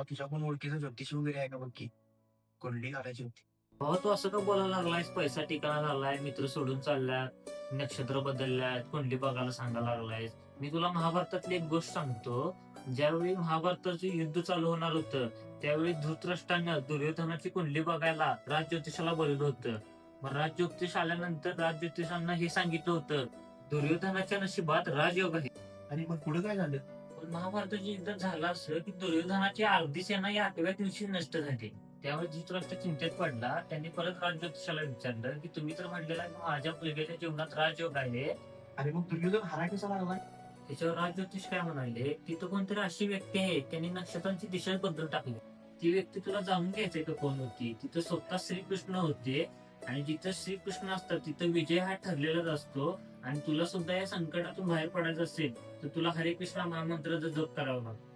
तुझ्या कोण ओळखीचं ज्योतिषी वगैरे आहे का बघ की? कुंडली घालायची होती. भावा तू असं का बोलायला लागलायस? पैसा ठिकाणा झालाय, मित्र सोडून चालल्यात, नक्षत्र बदलल्यात, कुंडली बघायला सांगायला लागलायस. मी तुला महाभारतातली एक गोष्ट सांगतो. ज्यावेळी महाभारताचं युद्ध चालू होणार होतं, त्यावेळी धृतराष्ट्रानं दुर्योधनाची कुंडली बघायला राजज्योतिषाला बोलवलं होतं. मग राजज्योतिष आल्यानंतर राजज्योतिषांना हे सांगितलं होतं, दुर्योधनाच्या नशिबात राजयोग आहे. आणि मग पुढे काय झालं? पण महाभारताचं युद्ध झालं असं की दुर्योधनाची अर्धी सेना या 8व्या दिवशी नष्ट झाली. त्यावेळी धृतराष्ट्र चिंतेत पडला. त्यांनी परत राजज्योतिषाला विचारलं की तुम्ही तर म्हटलेला की माझ्या मुलग्याच्या जीवनात राजयोग आहे. आणि मग दुर्योधन हाराय कसा लागलाय? त्याच्यावर राजज्योतिष काय म्हणाले, तिथं कोणतरी अशी व्यक्ती आहे त्यांनी नक्षत्रांची दिशा बदलून टाकली. ती व्यक्ती तुला जाणून घ्यायचंय का कोण होती? तिथं स्वतः श्रीकृष्ण होते. आणि जिथं श्रीकृष्ण असतात तिथं विजय हा ठरलेलाच असतो. आणि तुला सुद्धा या संकटातून बाहेर पडायचं असेल तर तुला हरे कृष्ण महामंत्राचा जप करावा लागतो.